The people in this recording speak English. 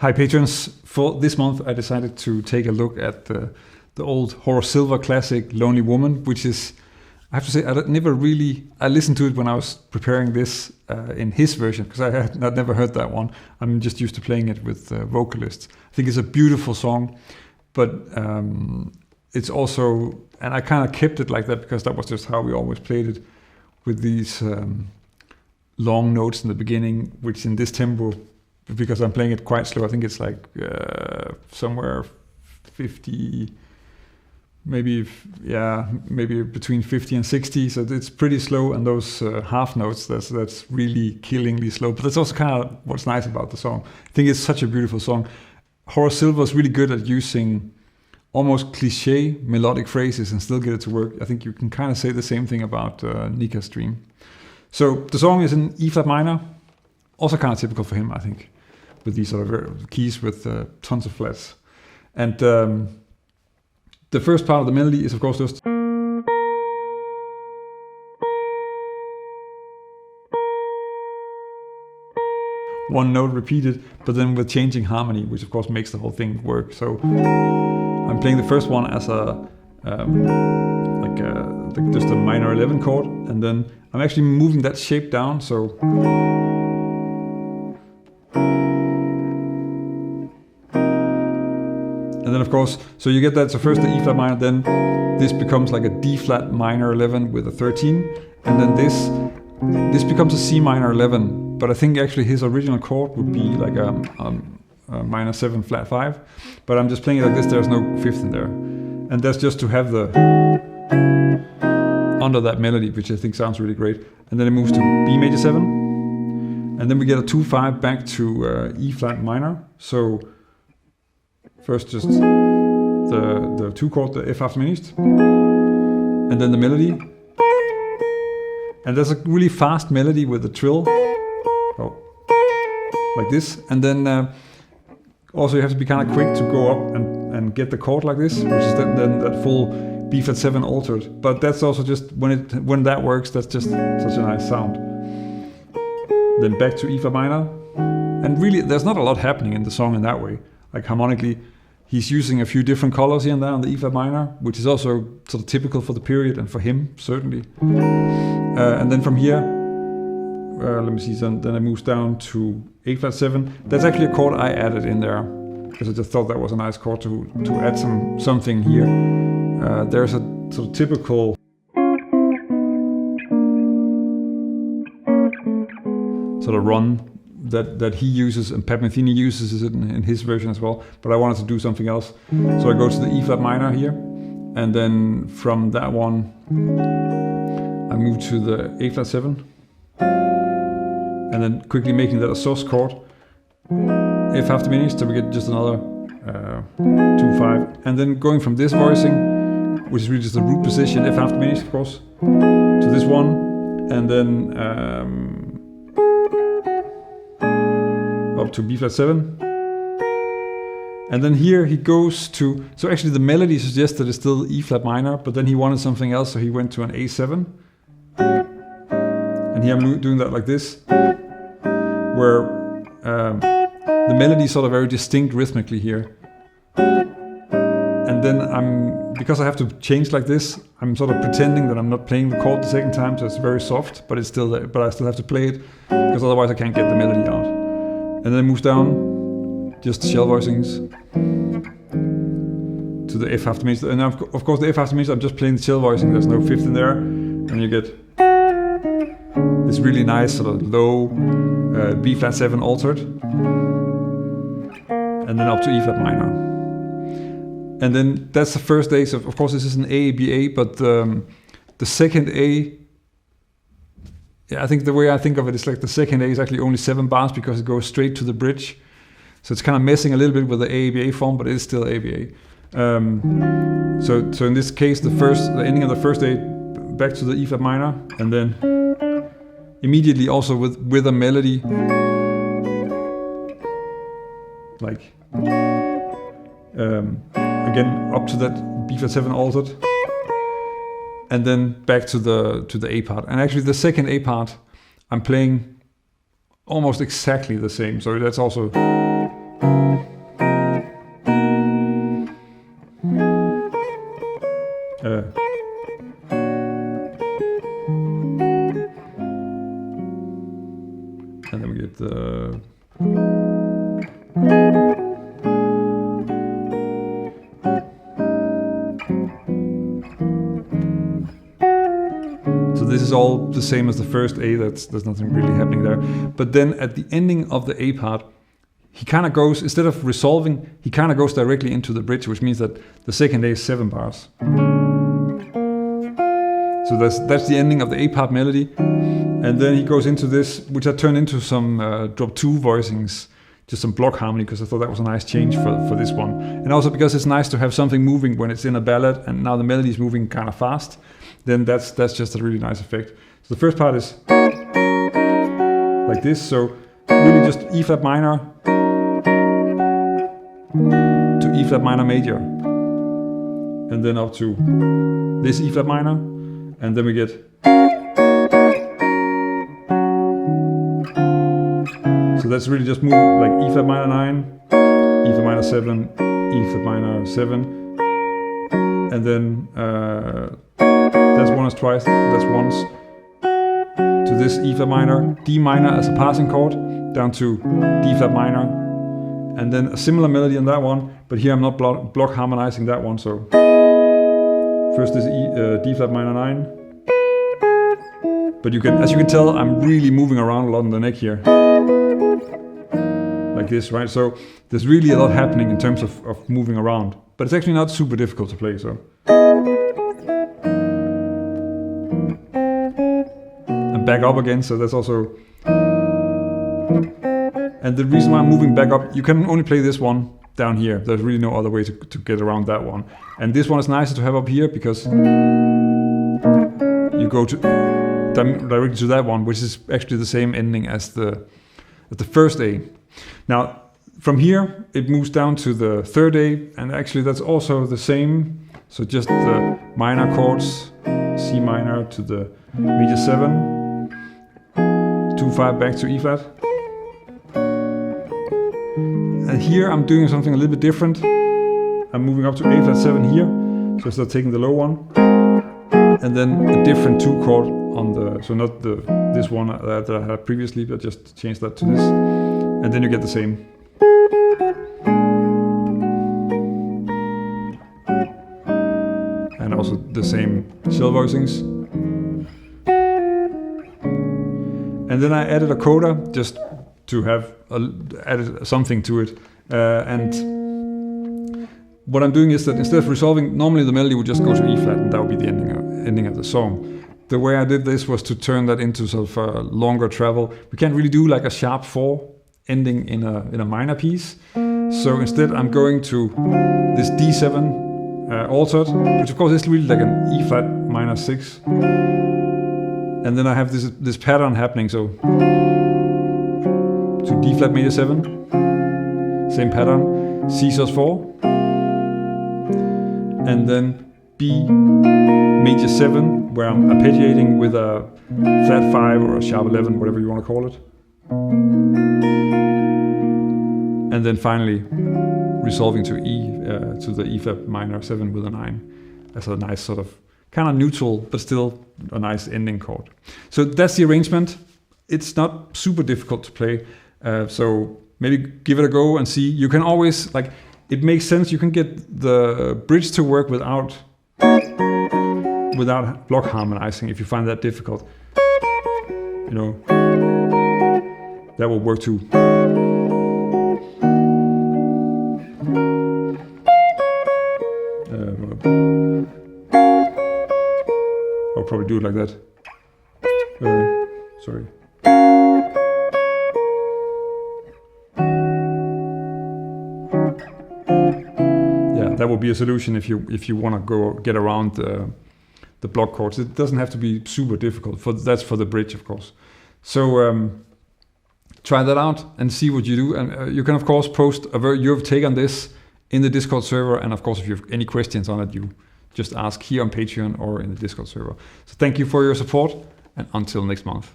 Hi patrons, for this month I decided to take a look at the old Horace Silver classic Lonely Woman, which is, I have to say, I listened to it when I was preparing this in his version, because I'd never heard that one. I'm just used to playing it with vocalists. I think it's a beautiful song, but it's also, and I kind of kept it like that because that was just how we always played it, with these long notes in the beginning, which in this tempo, because I'm playing it quite slow, I think it's like somewhere 50, maybe between 50 and 60, so it's pretty slow, and those half notes, that's really killingly slow, but that's also kind of what's nice about the song. I think it's such a beautiful song. Horace Silver is really good at using almost cliche melodic phrases and still get it to work. I think you can kind of say the same thing about Nika's Dream. So the song is in E flat minor, also kind of typical for him, I think, with these sort of keys with tons of flats. And the first part of the melody is of course just one note repeated, but then with changing harmony, which of course makes the whole thing work. So I'm playing the first one as just a minor 11 chord, and then I'm actually moving that shape down, so and then of course, so you get that, so first the E flat minor, then this becomes like a D flat minor 11 with a 13, and then this becomes a C minor 11, but I think actually his original chord would be like a minor 7 flat 5, but I'm just playing it like this, there's no fifth in there. And that's just to have the under that melody, which I think sounds really great. And then it moves to B major 7, and then we get a 2-5 back to E flat minor. So first just the 2 chord, the F half diminished, and then the melody. And there's a really fast melody with the trill, like this. And then also you have to be kind of quick to go up and get the chord like this, which is then that full B flat 7 altered. But that's also just, when that works, that's just such a nice sound. Then back to E flat minor. And really, there's not a lot happening in the song in that way. Like harmonically, he's using a few different colors here and there on the E flat minor, which is also sort of typical for the period and for him, certainly. And then from here, let me see, then it moves down to A flat 7. That's actually a chord I added in there, because I just thought that was a nice chord to add something here. There's a sort of typical sort of run that he uses, and Pat Metheny uses it in his version as well, but I wanted to do something else. So I go to the E flat minor here, and then from that one I move to the A flat 7, and then quickly making that a sus chord, F half diminished, so we get just another 2-5, and then going from this voicing, which is really just the root position, F half diminished of course, to this one, and then up to B flat 7, and then here he goes to, so actually the melody suggests that it's still E flat minor, but then he wanted something else, so he went to an A7, and here I'm doing that like this, where the melody is sort of very distinct rhythmically here. And then because I have to change like this, I'm sort of pretending that I'm not playing the chord the second time, so it's very soft, but it's still there, but I still have to play it, because otherwise I can't get the melody out. And then it moves down, just shell voicings, to the F half diminished. And of course the F half diminished, I'm just playing the shell voicing, there's no fifth in there, and you get this really nice sort of low B flat 7 altered, and then up to E flat minor. And then that's the first A. So of course this is an A-B-A, but the second A, yeah, I think the way I think of it is like the second A is actually only 7 bars, because it goes straight to the bridge. So it's kind of messing a little bit with the A-B-A form, but it is still A-B-A. So in this case, the ending of the first A back to the E flat minor, and then immediately also with a melody, like again up to that B flat 7 altered, and then back to the A part. And actually the second A part I'm playing almost exactly the same, so that's also So this is all the same as the first A, there's nothing really happening there. But then at the ending of the A part, he kind of goes, instead of resolving, he kind of goes directly into the bridge, which means that the second A is 7 bars. So that's the ending of the A part melody. And then he goes into this, which I turned into some drop 2 voicings, just some block harmony, because I thought that was a nice change for this one. And also because it's nice to have something moving when it's in a ballad, and now the melody is moving kind of fast, then that's just a really nice effect. So the first part is like this, so really just E flat minor to E flat minor major, and then up to this E flat minor, and then we get so that's really just moving like E flat minor 9, E flat minor 7, E flat minor 7, and then that's once twice, that's once to this E flat minor, D minor as a passing chord, down to D flat minor, and then a similar melody on that one, but here I'm not block harmonizing that one, so first is D flat minor 9, but as you can tell, I'm really moving around a lot on the neck here, like this, right? So there's really a lot happening in terms of moving around, but it's actually not super difficult to play, so. And back up again, so that's also. And the reason why I'm moving back up, you can only play this one down here. There's really no other way to get around that one. And this one is nicer to have up here because you go directly to that one, which is actually the same ending as the first A. Now, from here, it moves down to the third A, and actually that's also the same. So just the minor chords, C minor to the major 7, 2-5 back to E flat. And here I'm doing something a little bit different. I'm moving up to A flat 7 here, so instead of taking the low one, and then a different 2 chord on the, so not this one that I had previously, but just change that to this, and then you get the same. And also the same shell voicings. And then I added a coda just to have added something to it. And what I'm doing is that instead of resolving, normally the melody would just go to E flat, and that would be the ending of the song. The way I did this was to turn that into sort of a longer travel. We can't really do like a sharp 4 ending in a minor piece. So instead I'm going to this D7 altered, which of course is really like an E flat minor 6. And then I have this pattern happening, so to D flat major 7, same pattern, C sus 4, and then B major 7, where I'm arpeggiating with a flat 5 or a sharp 11, whatever you want to call it. And then finally resolving to E, to the E flat minor 7 with a 9, as a nice sort of kind of neutral, but still a nice ending chord. So that's the arrangement. It's not super difficult to play. So maybe give it a go and see. You can always, like, it makes sense. You can get the bridge to work without block harmonizing if you find that difficult. You know, that will work too. I'll probably do it like that. Sorry. Yeah, that would be a solution if you want to go get around the block chords. It doesn't have to be super difficult. That's for the bridge, of course. So try that out and see what you do. And you can of course post your take on this in the Discord server. And of course, if you have any questions on it, you just ask here on Patreon or in the Discord server. So thank you for your support, and until next month.